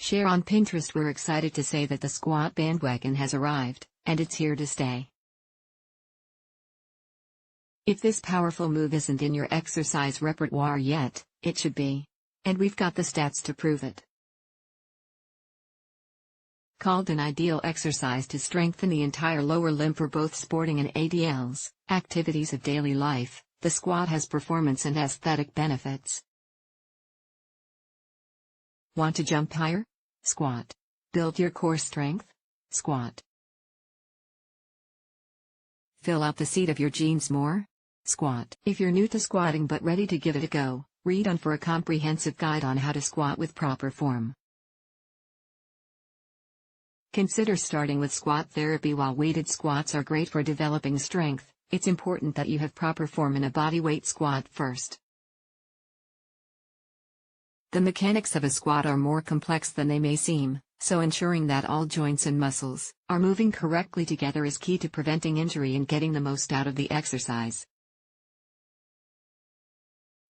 Share on Pinterest. We're excited to say that the squat bandwagon has arrived, and it's here to stay. If this powerful move isn't in your exercise repertoire yet, it should be. And we've got the stats to prove it. Called an ideal exercise to strengthen the entire lower limb for both sporting and ADLs, activities of daily life, the squat has performance and aesthetic benefits. Want to jump higher? Squat. Build your core strength? Squat. Fill out the seat of your jeans more? Squat. If you're new to squatting but ready to give it a go, read on for a comprehensive guide on how to squat with proper form. Consider starting with squat therapy. While weighted squats are great for developing strength, it's important that you have proper form in a bodyweight squat first. The mechanics of a squat are more complex than they may seem, so ensuring that all joints and muscles are moving correctly together is key to preventing injury and getting the most out of the exercise.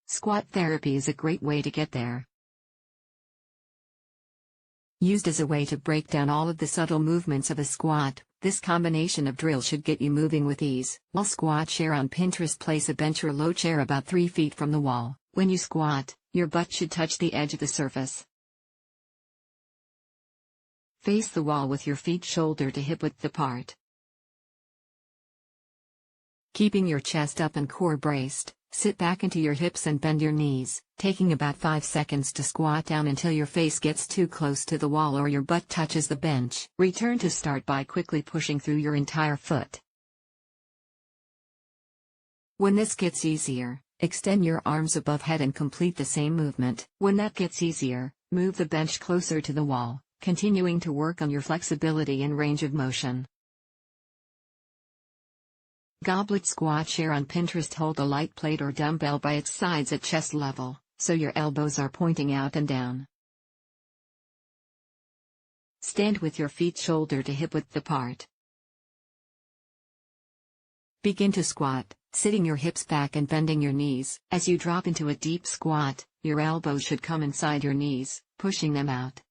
Squat therapy is a great way to get there. Used as a way to break down all of the subtle movements of a squat, this combination of drills should get you moving with ease. While squat, share on Pinterest. Place a bench or low chair about 3 feet from the wall. When you squat, your butt should touch the edge of the surface. Face the wall with your feet shoulder to hip width apart. Keeping your chest up and core braced, sit back into your hips and bend your knees, taking about 5 seconds to squat down until your face gets too close to the wall or your butt touches the bench. Return to start by quickly pushing through your entire foot. When this gets easier, extend your arms above head and complete the same movement. When that gets easier, move the bench closer to the wall, continuing to work on your flexibility and range of motion. Goblet squat. Share on Pinterest. Hold a light plate or dumbbell by its sides at chest level, so your elbows are pointing out and down. Stand with your feet shoulder to hip width apart. Begin to squat, sitting your hips back and bending your knees. As you drop into a deep squat, your elbows should come inside your knees, pushing them out.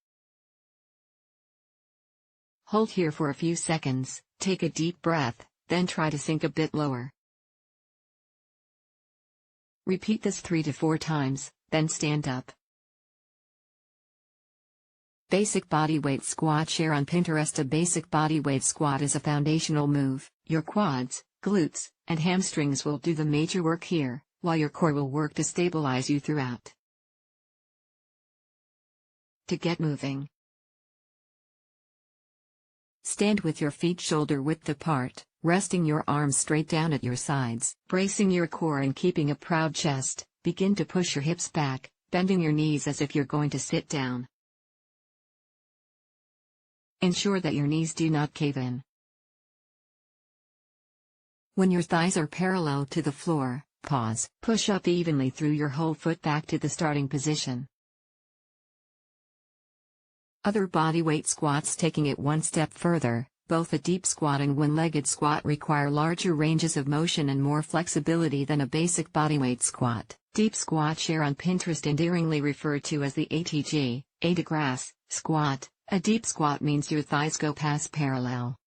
Hold here for a few seconds, take a deep breath, then try to sink a bit lower. Repeat this 3 to 4 times, then stand up. Basic bodyweight squat. Share on Pinterest. A basic bodyweight squat is a foundational move. Your quads, glutes, and hamstrings will do the major work here, while your core will work to stabilize you throughout. To get moving, stand with your feet shoulder width apart, resting your arms straight down at your sides. Bracing your core and keeping a proud chest, begin to push your hips back, bending your knees as if you're going to sit down. Ensure that your knees do not cave in. When your thighs are parallel to the floor, pause. Push up evenly through your whole foot back to the starting position. Other bodyweight squats. Taking it one step further, both a deep squat and one-legged squat require larger ranges of motion and more flexibility than a basic bodyweight squat. Deep squat. Share on Pinterest. Endearingly referred to as the ATG, a de grace, squat, a deep squat means your thighs go past parallel.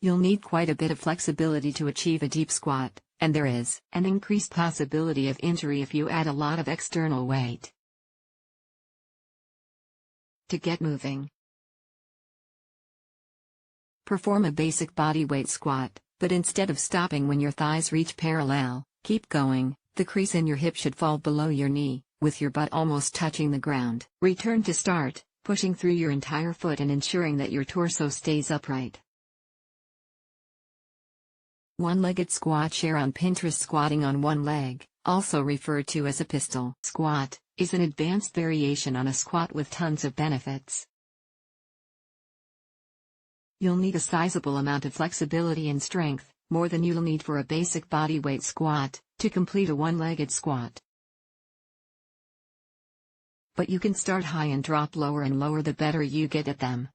You'll need quite a bit of flexibility to achieve a deep squat, and there is an increased possibility of injury if you add a lot of external weight. To get moving, perform a basic bodyweight squat, but instead of stopping when your thighs reach parallel, keep going. The crease in your hip should fall below your knee, with your butt almost touching the ground. Return to start, pushing through your entire foot and ensuring that your torso stays upright. One-legged squat. Share on Pinterest. Squatting on one leg, also referred to as a pistol squat, is an advanced variation on a squat with tons of benefits. You'll need a sizable amount of flexibility and strength, more than you'll need for a basic bodyweight squat, to complete a one-legged squat. But you can start high and drop lower and lower the better you get at them.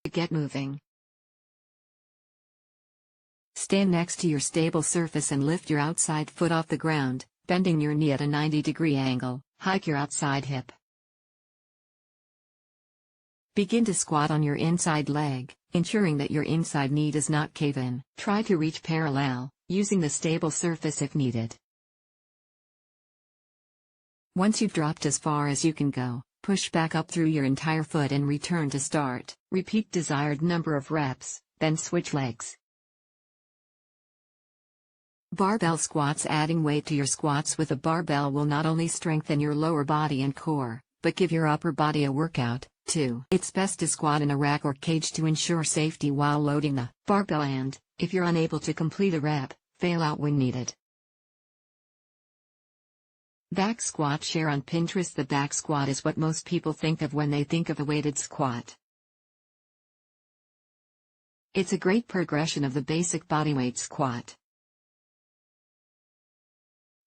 To get moving, stand next to your stable surface and lift your outside foot off the ground, bending your knee at a 90-degree angle, hike your outside hip. Begin to squat on your inside leg, ensuring that your inside knee does not cave in. Try to reach parallel, using the stable surface if needed. Once you've dropped as far as you can go, push back up through your entire foot and return to start. Repeat desired number of reps, then switch legs. Barbell squats. Adding weight to your squats with a barbell will not only strengthen your lower body and core, but give your upper body a workout, too. It's best to squat in a rack or cage to ensure safety while loading the barbell and, if you're unable to complete a rep, fail out when needed. Back squat. Share on Pinterest. The back squat is what most people think of when they think of a weighted squat. It's a great progression of the basic bodyweight squat.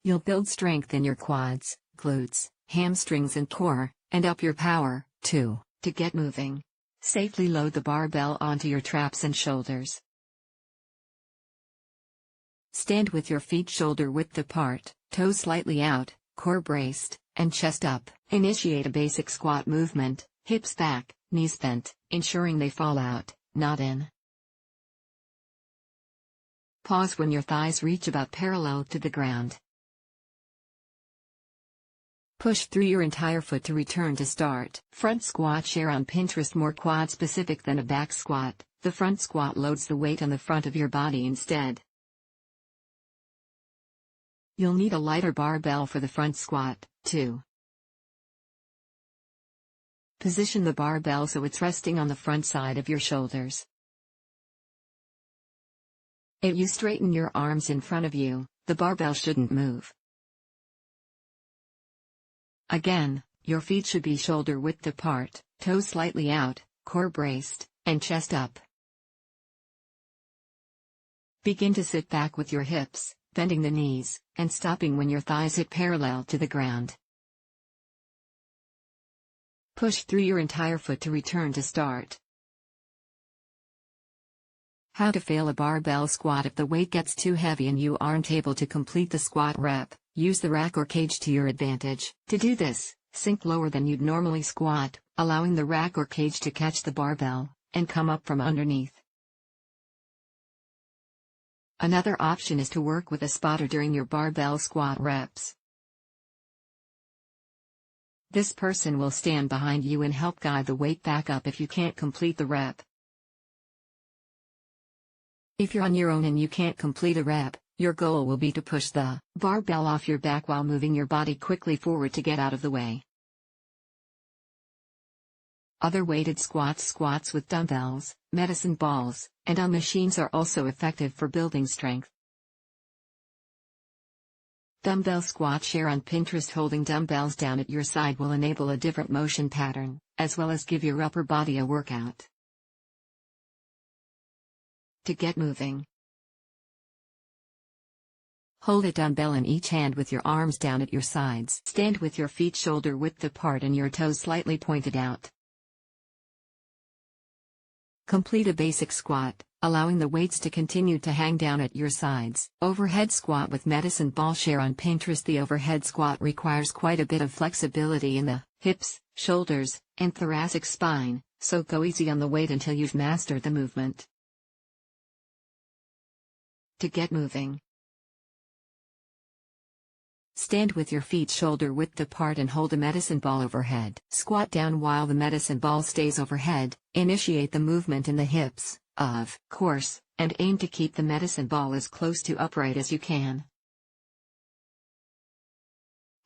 You'll build strength in your quads, glutes, hamstrings and core, and up your power, too. To get moving, safely load the barbell onto your traps and shoulders. Stand with your feet shoulder width apart, toes slightly out, core braced, and chest up. Initiate a basic squat movement, hips back, knees bent, ensuring they fall out, not in. Pause when your thighs reach about parallel to the ground. Push through your entire foot to return to start. Front squat. Share on Pinterest. More quad specific than a back squat, the front squat loads the weight on the front of your body instead. You'll need a lighter barbell for the front squat, too. Position the barbell so it's resting on the front side of your shoulders. If you straighten your arms in front of you, the barbell shouldn't move. Again, your feet should be shoulder width apart, toes slightly out, core braced, and chest up. Begin to sit back with your hips, bending the knees, and stopping when your thighs hit parallel to the ground. Push through your entire foot to return to start. How to fail a barbell squat. If the weight gets too heavy and you aren't able to complete the squat rep, use the rack or cage to your advantage. To do this, sink lower than you'd normally squat, allowing the rack or cage to catch the barbell, and come up from underneath. Another option is to work with a spotter during your barbell squat reps. This person will stand behind you and help guide the weight back up if you can't complete the rep. If you're on your own and you can't complete a rep, your goal will be to push the barbell off your back while moving your body quickly forward to get out of the way. Other weighted squats. Squats with dumbbells, medicine balls, and on machines are also effective for building strength. Dumbbell squat. Share on Pinterest. Holding dumbbells down at your side will enable a different motion pattern, as well as give your upper body a workout. To get moving, hold a dumbbell in each hand with your arms down at your sides. Stand with your feet shoulder width apart and your toes slightly pointed out. Complete a basic squat, allowing the weights to continue to hang down at your sides. Overhead squat with medicine ball. Share on Pinterest. The overhead squat requires quite a bit of flexibility in the hips, shoulders, and thoracic spine, so go easy on the weight until you've mastered the movement. To get moving, stand with your feet shoulder width apart and hold a medicine ball overhead. Squat down while the medicine ball stays overhead. Initiate the movement in the hips, of course, and aim to keep the medicine ball as close to upright as you can.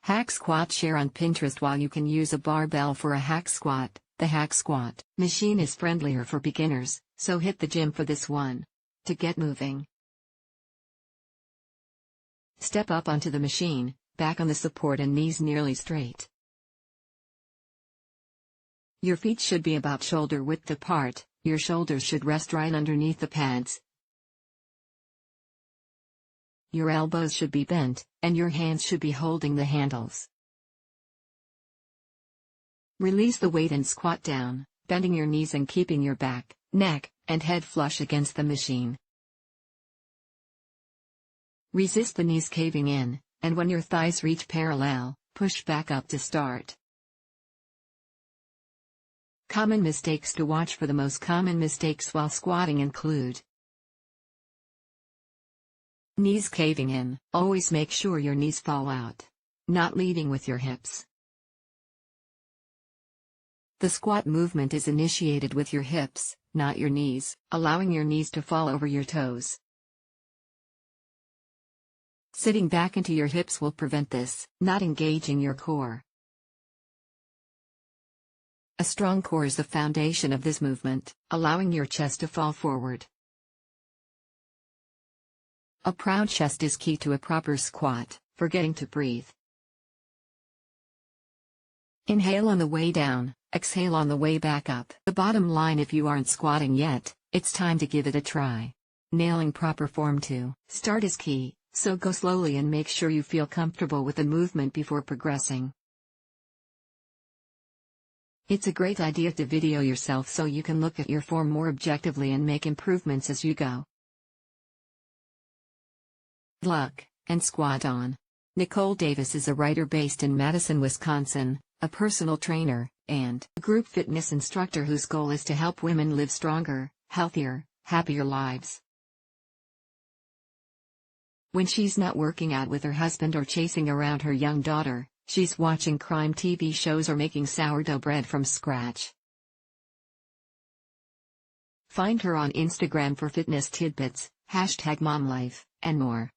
Hack squat. Share on Pinterest. While you can use a barbell for a hack squat, the hack squat machine is friendlier for beginners, so hit the gym for this one. To get moving, step up onto the machine, back on the support and knees nearly straight. Your feet should be about shoulder width apart, your shoulders should rest right underneath the pads. Your elbows should be bent, and your hands should be holding the handles. Release the weight and squat down, bending your knees and keeping your back, neck, and head flush against the machine. Resist the knees caving in, and when your thighs reach parallel, push back up to start. Common mistakes to watch for. The most common mistakes while squatting include knees caving in. Always make sure your knees fall out. Not leading with your hips. The squat movement is initiated with your hips, not your knees, allowing your knees to fall over your toes. Sitting back into your hips will prevent this, not engaging your core. A strong core is the foundation of this movement, allowing your chest to fall forward. A proud chest is key to a proper squat, forgetting to breathe. Inhale on the way down, exhale on the way back up. The bottom line: if you aren't squatting yet, it's time to give it a try. Nailing proper form to start is key, so go slowly and make sure you feel comfortable with the movement before progressing. It's a great idea to video yourself so you can look at your form more objectively and make improvements as you go. Luck, and squat on. Nicole Davis is a writer based in Madison, Wisconsin, a personal trainer, and a group fitness instructor whose goal is to help women live stronger, healthier, happier lives. When she's not working out with her husband or chasing around her young daughter, she's watching crime TV shows or making sourdough bread from scratch. Find her on Instagram for fitness tidbits, #momlife, and more.